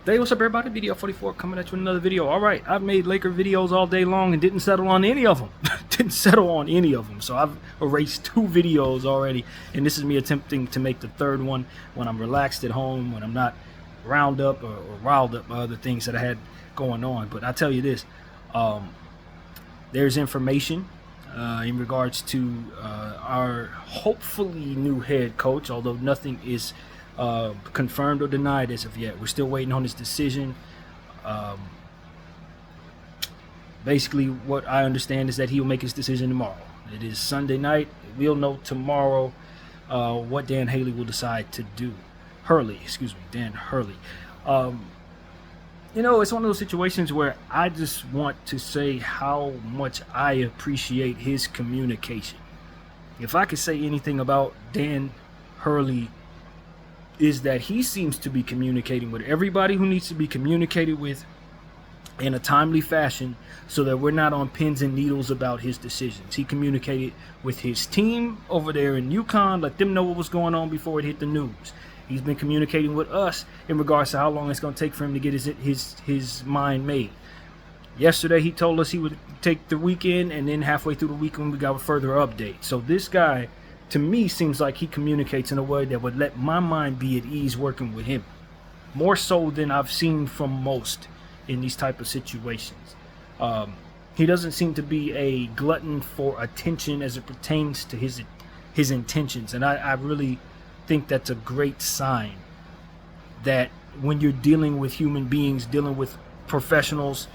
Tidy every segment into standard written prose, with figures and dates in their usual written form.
Hey, what's up, everybody? BDL44 coming at you with another video. All right, I've made Laker videos all day long and didn't settle on any of them. So I've erased 2 videos already, and this is me attempting to make the 3rd one when I'm relaxed at home, when I'm not round up or riled up by other things that I had going on. But I tell you this, there's information in regards to our hopefully new head coach, although nothing is confirmed or denied as of yet. We're still waiting on his decision. Basically, what I understand is that he will make his decision tomorrow. It is Sunday night. We'll know tomorrow what Dan Haley will decide to do. Dan Hurley. You know, it's one of those situations where I just want to say how much I appreciate his communication. If I could say anything about Dan Hurley, is that he seems to be communicating with everybody who needs to be communicated with in a timely fashion so that we're not on pins and needles about his decisions. He communicated with his team over there in UConn, let them know what was going on before it hit the news. He's been communicating with us in regards to how long it's going to take for him to get his mind made. Yesterday, he told us he would take the weekend, and then halfway through the weekend, we got a further update. So this guy, to me, seems like he communicates in a way that would let my mind be at ease working with him, more so than I've seen from most in these type of situations. He doesn't seem to be a glutton for attention as it pertains to his intentions, and I really think that's a great sign that when you're dealing with human beings, dealing with professionals,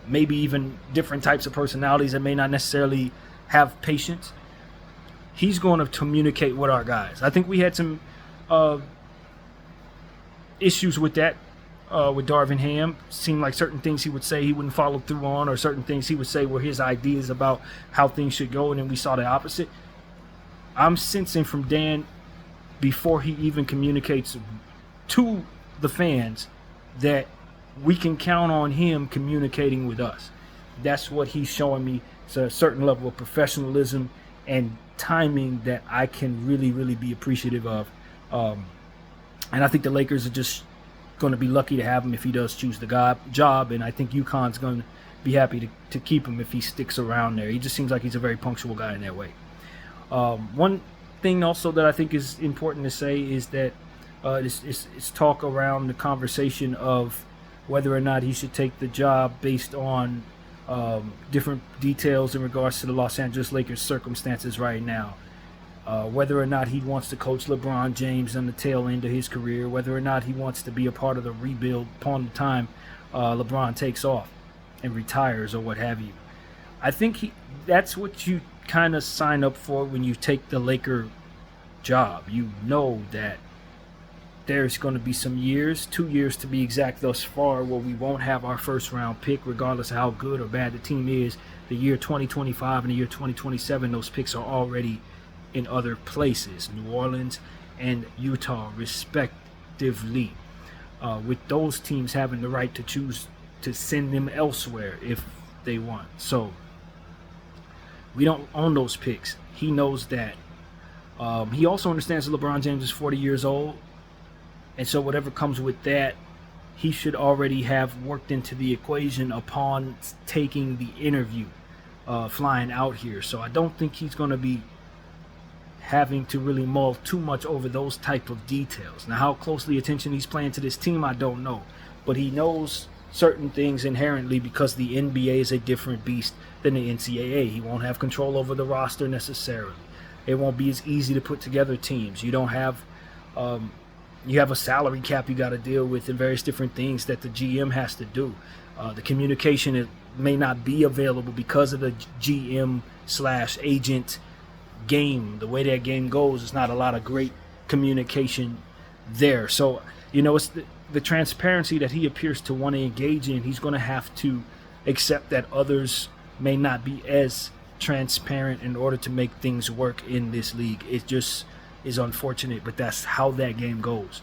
maybe even different types of personalities that may not necessarily have patience, he's going to communicate with our guys. I think we had some issues with that with Darvin Ham. Seemed like certain things he would say he wouldn't follow through on, or certain things he would say were his ideas about how things should go, and then we saw the opposite. I'm sensing from Dan, before he even communicates to the fans, that we can count on him communicating with us. That's what he's showing me. It's a certain level of professionalism and timing that I can really be appreciative of, and I think the Lakers are just going to be lucky to have him if he does choose the job, and I think UConn's going to be happy to keep him if he sticks around there. He just seems like he's a very punctual guy in that way. One thing also that I think is important to say is that it's talk around the conversation of whether or not he should take the job based on different details in regards to the Los Angeles Lakers circumstances right now. Whether or not he wants to coach LeBron James on the tail end of his career, whether or not he wants to be a part of the rebuild upon the time LeBron takes off and retires or what have you. I think that's what you kind of sign up for when you take the Laker job. You know that there's going to be some years, 2 years to be exact thus far, where we won't have our first round pick regardless of how good or bad the team is. The year 2025 and the year 2027, those picks are already in other places, New Orleans and Utah respectively, with those teams having the right to choose to send them elsewhere if they want. So we don't own those picks. He knows that. He also understands that LeBron James is 40 years old, and so whatever comes with that, he should already have worked into the equation upon taking the interview, flying out here. So I don't think he's going to be having to really mull too much over those type of details. Now, how closely attention he's paying to this team, I don't know. But he knows certain things inherently because the NBA is a different beast than the NCAA. He won't have control over the roster necessarily. It won't be as easy to put together teams. You don't have you have a salary cap you got to deal with and various different things that the GM has to do. The communication may not be available because of the GM/agent game. The way that game goes, it's not a lot of great communication there. So, you know, it's the transparency that he appears to want to engage in. He's going to have to accept that others may not be as transparent in order to make things work in this league. It just is unfortunate, but that's how that game goes.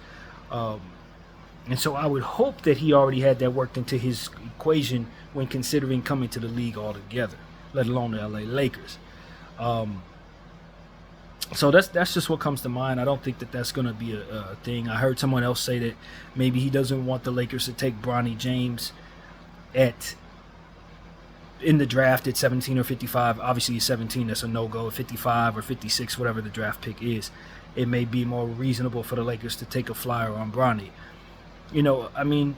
And so I would hope that he already had that worked into his equation when considering coming to the league altogether, let alone the LA Lakers. So that's just what comes to mind. I don't think that that's going to be a thing. I heard someone else say that maybe he doesn't want the Lakers to take Bronny James at in the draft at 17 or 55. Obviously, 17, that's a no-go. 55 or 56, whatever the draft pick is, it may be more reasonable for the Lakers to take a flyer on Bronny. I mean,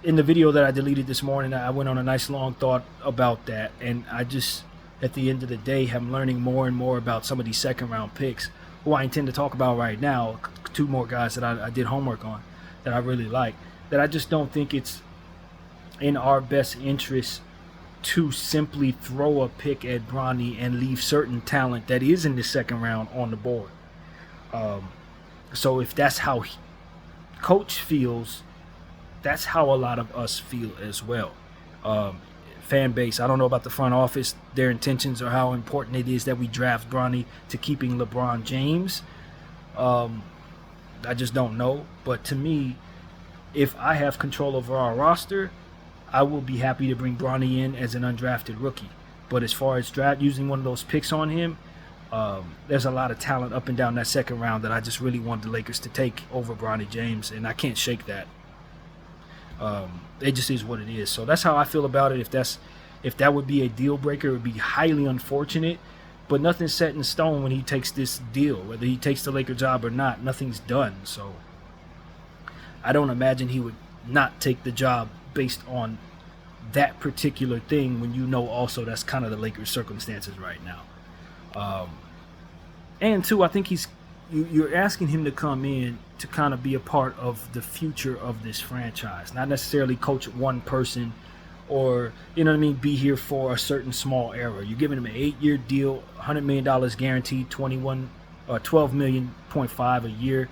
in the video that I deleted this morning, I went on a nice long thought about that, and I just, at the end of the day, am learning more and more about some of these second-round picks, who I intend to talk about right now. Two more guys that I did homework on that I really like, that I just don't think it's in our best interest to simply throw a pick at Bronny and leave certain talent that is in the second round on the board. So if that's how coach feels, that's how a lot of us feel as well. Fan base, I don't know about the front office, their intentions, or how important it is that we draft Bronny to keeping LeBron James. I just don't know. But to me, if I have control over our roster, I will be happy to bring Bronny in as an undrafted rookie. But as far as using one of those picks on him, there's a lot of talent up and down that second round that I just really want the Lakers to take over Bronny James, and I can't shake that. It just is what it is. So that's how I feel about it. If that would be a deal breaker, it would be highly unfortunate. But nothing's set in stone when he takes this deal. Whether he takes the Laker job or not, nothing's done. So I don't imagine he would not take the job based on that particular thing, when you know also that's kind of the Lakers' circumstances right now. And two, I think you're asking him to come in to kind of be a part of the future of this franchise, not necessarily coach one person or, be here for a certain small era. You're giving him an 8-year deal, $100 million guaranteed, 12.5 million a year.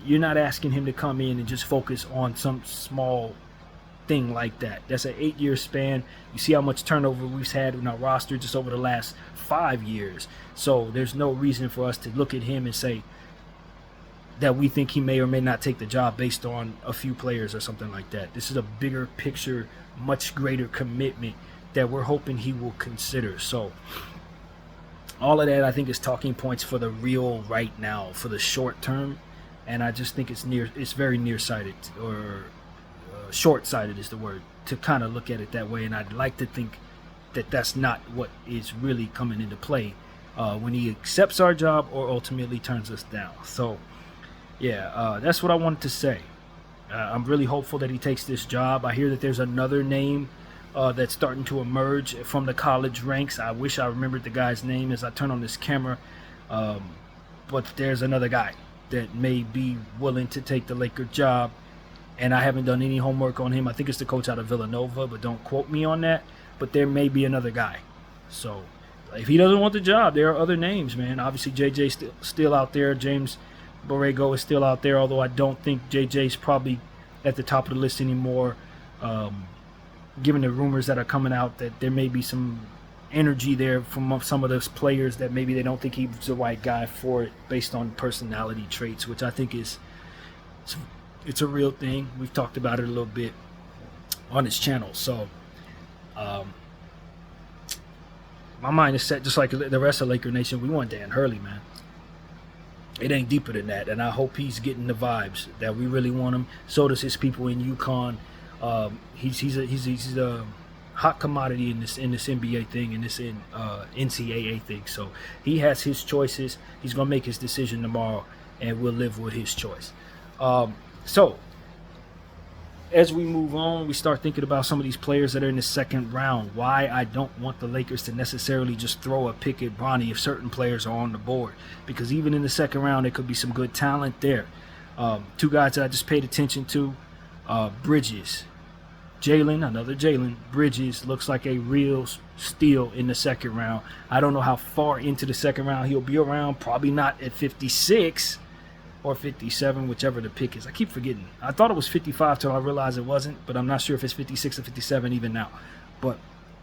You're not asking him to come in and just focus on some small thing like that. That's an 8-year span. You see how much turnover we've had in our roster just over the last 5 years. So there's no reason for us to look at him and say that we think he may or may not take the job based on a few players or something like that. This is a bigger picture, much greater commitment that we're hoping he will consider. So all of that, I think, is talking points for the real right now, for the short term. And I just think it's very nearsighted, or short-sighted is the word, to kind of look at it that way. And I'd like to think that that's not what is really coming into play when he accepts our job or ultimately turns us down. So yeah, that's what I wanted to say. I'm really hopeful that he takes this job. I hear that there's another name that's starting to emerge from the college ranks. I wish I remembered the guy's name as I turn on this camera, but there's another guy that may be willing to take the Laker job, and I haven't done any homework on him. I think it's the coach out of Villanova, but don't quote me on that. But there may be another guy. So if he doesn't want the job, there are other names, man. Obviously, JJ's still out there. James Borrego is still out there, although I don't think JJ's probably at the top of the list anymore, given the rumors that are coming out that there may be some energy there from some of those players that maybe they don't think he's the right guy for it based on personality traits, which I think it's a real thing. We've talked about it a little bit on this channel. So my mind is set just like the rest of Laker Nation. We want Dan Hurley, man. It ain't deeper than that, and I hope he's getting the vibes that we really want him. So does his people in UConn. He's a hot commodity in this NBA thing, in this NCAA thing. So he has his choices. He's gonna make his decision tomorrow, and we'll live with his choice. So as we move on, we start thinking about some of these players that are in the second round. Why I don't want the Lakers to necessarily just throw a pick at Bronny if certain players are on the board, because even in the second round, there could be some good talent there. Two guys that I just paid attention to, Bridges. Another Jalen Bridges looks like a real steal in the second round. I don't know how far into the second round he'll be around. Probably not at 56 or 57, whichever the pick is. I keep forgetting. I thought it was 55 till I realized it wasn't, but I'm not sure if it's 56 or 57 even now. But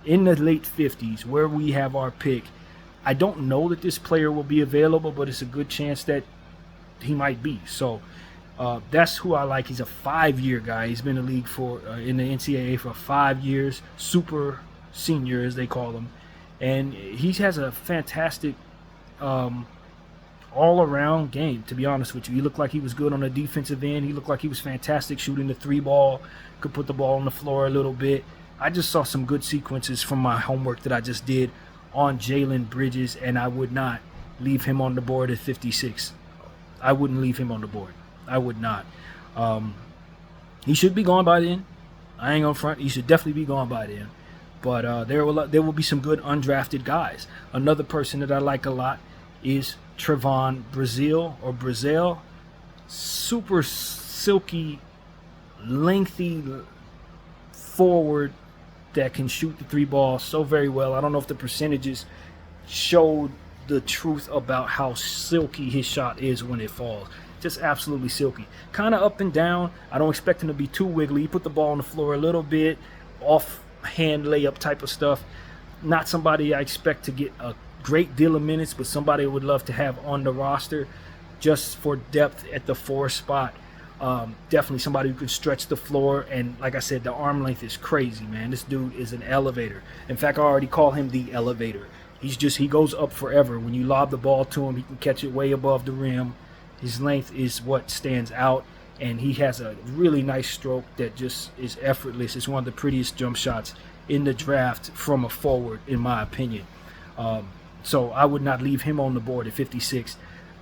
in the late 50s, where we have our pick, I don't know that this player will be available, but it's a good chance that he might be. So that's who I like. He's a 5-year guy. He's been in the league in the NCAA for 5 years, super senior as they call him, and he has a fantastic all-around game, to be honest with you. He looked like he was good on the defensive end. He looked like he was fantastic shooting the three ball, could put the ball on the floor a little bit. I just saw some good sequences from my homework that I just did on Jalen Bridges, and I would not leave him on the board at 56. I wouldn't leave him on the board. I would not. He should be gone by then. I ain't gonna front. He should definitely be gone by then. But there will be some good undrafted guys. Another person that I like a lot is Trevon Brazile. Super silky, lengthy forward that can shoot the three ball so very well. I don't know if the percentages showed the truth about how silky his shot is when it falls. Just absolutely silky. Kind of up and down. I don't expect him to be too wiggly. He put the ball on the floor a little bit, off-hand layup type of stuff. Not somebody I expect to get a great deal of minutes, but somebody I would love to have on the roster just for depth at the 4 spot. Definitely somebody who can stretch the floor, and like I said, the arm length is crazy, man. This dude is an elevator. In fact, I already call him the elevator. He goes up forever. When you lob the ball to him, he can catch it way above the rim. His length is what stands out, and he has a really nice stroke that just is effortless. It's one of the prettiest jump shots in the draft from a forward, in my opinion. So I would not leave him on the board at 56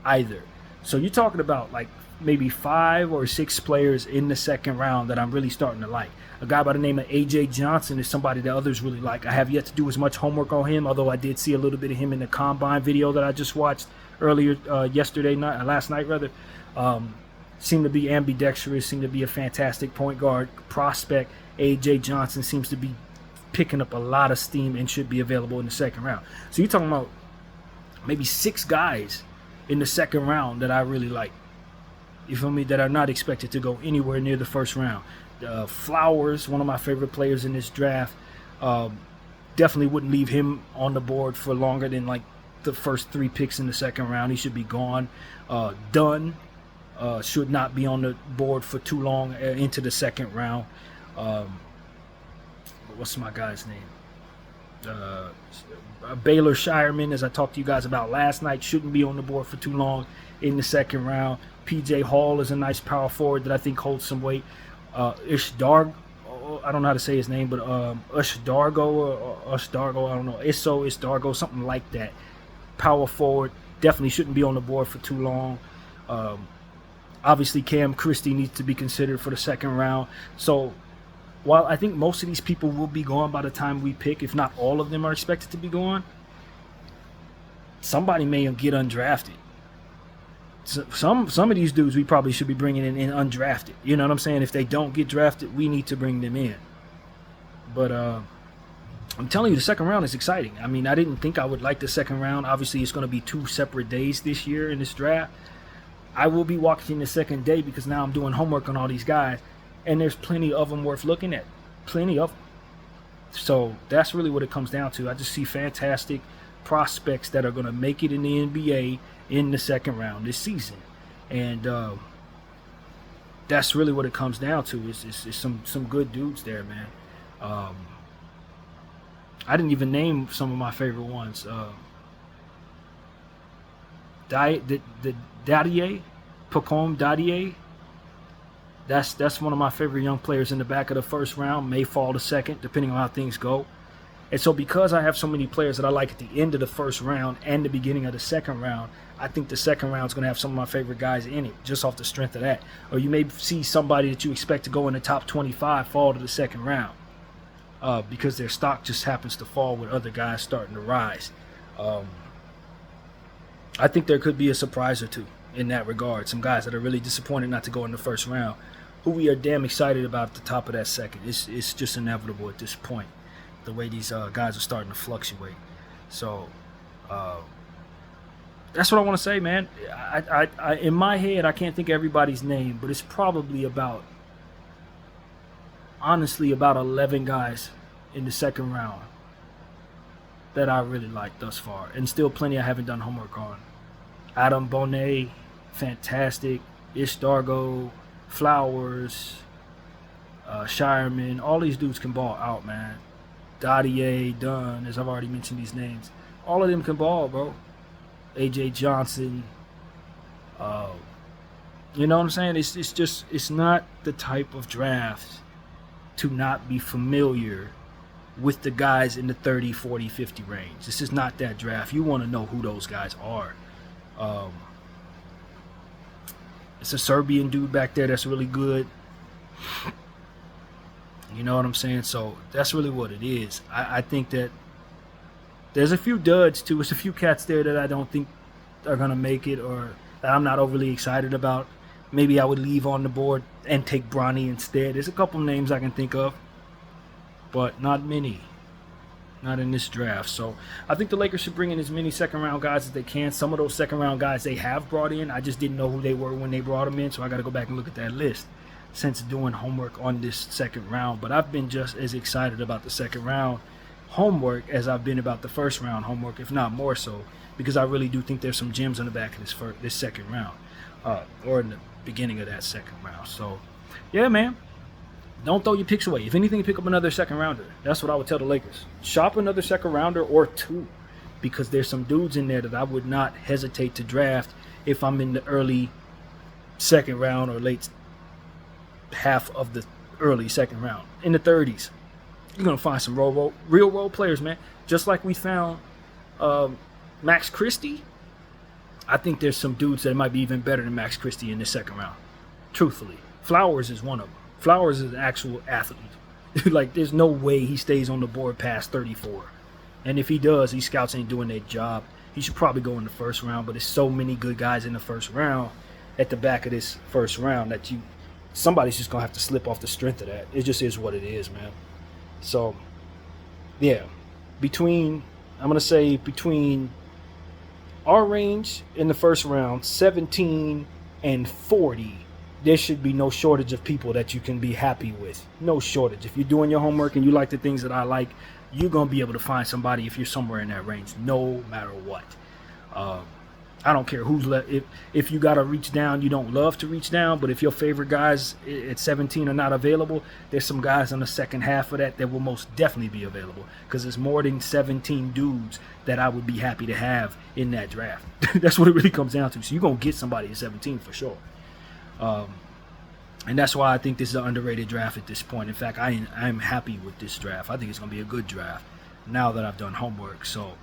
either. So you're talking about like maybe 5 or 6 players in the second round that I'm really starting to like. A guy by the name of A.J. Johnson is somebody that others really like. I have yet to do as much homework on him, although I did see a little bit of him in the Combine video that I just watched earlier last night. Seemed to be ambidextrous, seemed to be a fantastic point guard prospect. A.J. Johnson seems to be picking up a lot of steam and should be available in the second round. So you're talking about maybe 6 guys in the second round that I really like. You feel me? That are not expected to go anywhere near the first round. Flowers, one of my favorite players in this draft. Definitely wouldn't leave him on the board for longer than like the first 3 picks in the second round. He should be gone. Dunn should not be on the board for too long into the second round. What's my guy's name? Baylor Shireman, as I talked to you guys about last night, shouldn't be on the board for too long in the second round. PJ Hall is a nice power forward that I think holds some weight. Ishdargo, I don't know how to say his name, but Ishdargo, I don't know. Ishdargo, something like that. Power forward, definitely shouldn't be on the board for too long. Obviously, Cam Christie needs to be considered for the second round. So while I think most of these people will be gone by the time we pick, if not all of them are expected to be gone, somebody may get undrafted. Some of these dudes we probably should be bringing in undrafted. You know what I'm saying? If they don't get drafted, we need to bring them in. But I'm telling you, the second round is exciting. I mean, I didn't think I would like the second round. Obviously, it's going to be 2 separate days this year in this draft. I will be watching the second day because now I'm doing homework on all these guys, and there's plenty of them worth looking at. Plenty of them. So that's really what it comes down to. I just see fantastic prospects that are going to make it in the NBA in the second round this season, and that's really what it comes down to. Is some good dudes there, man. I didn't even name some of my favorite ones. Dadier, Pacome Dadier. That's one of my favorite young players in the back of the first round. May fall to second, depending on how things go. And so because I have so many players that I like at the end of the first round and the beginning of the second round, I think the second round is going to have some of my favorite guys in it, just off the strength of that. Or you may see somebody that you expect to go in the top 25 fall to the second round because their stock just happens to fall with other guys starting to rise. I think there could be a surprise or two in that regard. Some guys that are really disappointed not to go in the first round, who we are damn excited about at the top of that second. It's just inevitable at this point, the way these guys are starting to fluctuate. So that's what I want to say, man. I in my head, I can't think of everybody's name, but it's probably honestly about 11 guys in the second round that I really like thus far, and still plenty I haven't done homework on. Adam Bonet, fantastic. Ishdargo, Flowers, Shireman, all these dudes can ball out, man. Dadier, Dunn, as I've already mentioned these names. All of them can ball, bro. AJ Johnson. You know what I'm saying? It's not the type of draft to not be familiar with the guys in the 30, 40, 50 range. This is not that draft. You want to know who those guys are. It's a Serbian dude back there that's really good. You know what I'm saying? So that's really what it is. I think that there's a few duds too. There's a few cats there that I don't think are going to make it, or that I'm not overly excited about. Maybe I would leave on the board and take Bronny instead. There's a couple names I can think of, but not many. Not in this draft. So I think the Lakers should bring in as many second-round guys as they can. Some of those second-round guys they have brought in, I just didn't know who they were when they brought them in, so I got to go back and look at that list since doing homework on this second round. But I've been just as excited about the second round homework as I've been about the first round homework, if not more so, because I really do think there's some gems on the back of this second round, or in the beginning of that second round. So, yeah, man. Don't throw your picks away. If anything, pick up another second rounder. That's what I would tell the Lakers. Shop another second rounder or two, because there's some dudes in there that I would not hesitate to draft if I'm in the early second round or late half of the early second round. In the 30s, you're going to find some real role players, man. Just like we found Max Christie. I think there's some dudes that might be even better than Max Christie in the second round. Truthfully. Flowers is one of them. Flowers is an actual athlete. Like, there's no way he stays on the board past 34. And if he does, these scouts ain't doing their job. He should probably go in the first round, but there's so many good guys in the first round at the back of this first round that somebody's just going to have to slip off the strength of that. It just is what it is, man. So, yeah. I'm going to say between our range in the first round, 17 and 40, there should be no shortage of people that you can be happy with. No shortage. If you're doing your homework and you like the things that I like, you're going to be able to find somebody if you're somewhere in that range, no matter what. I don't care who's left. If you got to reach down, you don't love to reach down, but if your favorite guys at 17 are not available, there's some guys on the second half of that will most definitely be available, because there's more than 17 dudes that I would be happy to have in that draft. That's what it really comes down to. So you're going to get somebody at 17 for sure. And that's why I think this is an underrated draft at this point. In fact, I'm happy with this draft. I think it's going to be a good draft now that I've done homework. So,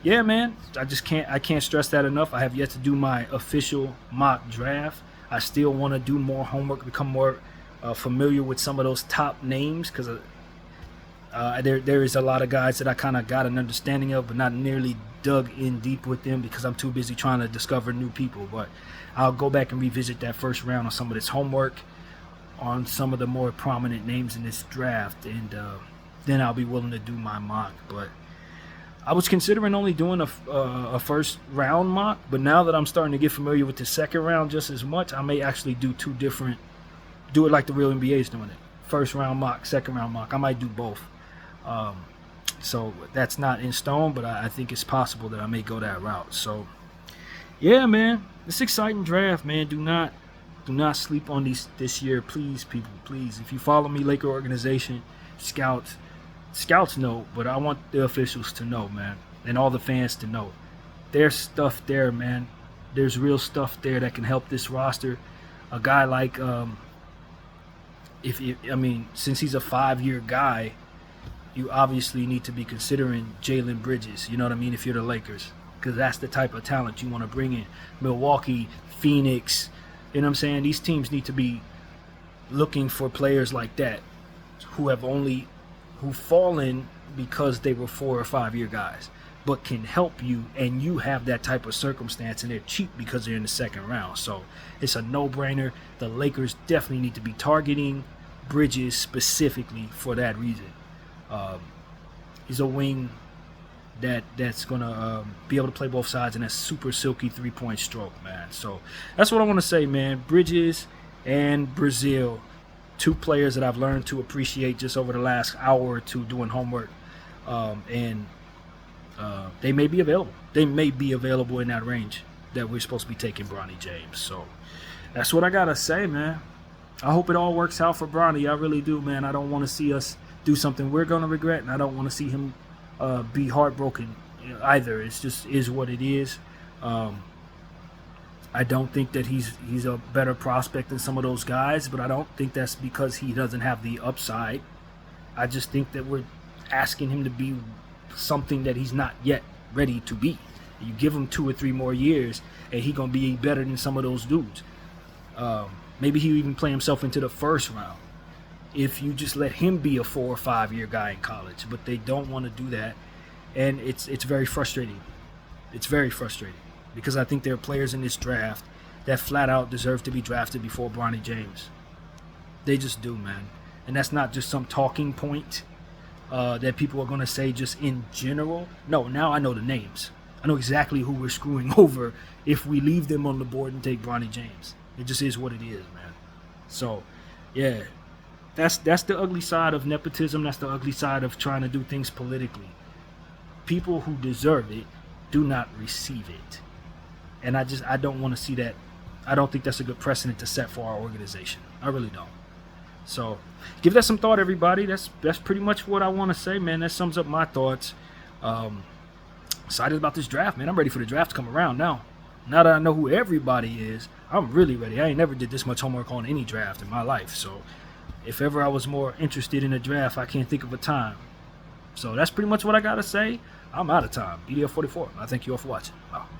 yeah, man, I can't stress that enough. I have yet to do my official mock draft. I still want to do more homework, become more familiar with some of those top names, because there is a lot of guys that I kind of got an understanding of, but not nearly dug in deep with them because I'm too busy trying to discover new people. But I'll go back and revisit that first round on some of this homework on some of the more prominent names in this draft, and then I'll be willing to do my mock. But I was considering only doing a first round mock, but now that I'm starting to get familiar with the second round just as much, I may actually do do it like the real NBA is doing it. First round mock, second round mock. I might do both. So that's not in stone, but I think it's possible that I may go that route. So, yeah, man, it's an exciting draft, man. Do not sleep on this year, please, people, please. If you follow me, Laker organization, scouts know, but I want the officials to know, man, and all the fans to know. There's stuff there, man. There's real stuff there that can help this roster. A guy like, since he's a 5-year guy, you obviously need to be considering Jalen Bridges. You know what I mean? If you're the Lakers, because that's the type of talent you want to bring in. Milwaukee, Phoenix. You know what I'm saying? These teams need to be looking for players like that who've fallen because they were 4 or 5 year guys, but can help you, and you have that type of circumstance, and they're cheap because they're in the second round. So it's a no-brainer. The Lakers definitely need to be targeting Bridges specifically for that reason. He's a wing that's going to be able to play both sides, and that's super silky three-point stroke, man. So that's what I want to say, man. Bridges and Brazil, two players that I've learned to appreciate just over the last hour or two doing homework. And they may be available. They may be available in that range that we're supposed to be taking Bronny James. So that's what I got to say, man. I hope it all works out for Bronny. I really do, man. I don't want to see us do something we're going to regret, and I don't want to see him be heartbroken either. It's just is what it is. I don't think that he's a better prospect than some of those guys, but I don't think that's because he doesn't have the upside. I just think that we're asking him to be something that he's not yet ready to be. You give him 2 or 3 more years, and he's gonna be better than some of those dudes. Maybe he'll even play himself into the first round if you just let him be a 4 or 5 year guy in college. But they don't want to do that, and it's very frustrating. It's very frustrating because I think there are players in this draft that flat out deserve to be drafted before Bronny James. They just do, man. And that's not just some talking point that people are going to say just in general. No, now I know the names. I know exactly who we're screwing over if we leave them on the board and take Bronny James. It just is what it is, man. So, yeah, that's the ugly side of nepotism. That's the ugly side of trying to do things politically. People who deserve it do not receive it. And I don't want to see that. I don't think that's a good precedent to set for our organization. I really don't. So, give that some thought, everybody. That's pretty much what I want to say, man. That sums up my thoughts. Excited about this draft, man. I'm ready for the draft to come around now. Now that I know who everybody is, I'm really ready. I ain't never did this much homework on any draft in my life. So, if ever I was more interested in a draft, I can't think of a time. So, that's pretty much what I got to say. I'm out of time. BDF44. I thank you all for watching. Wow.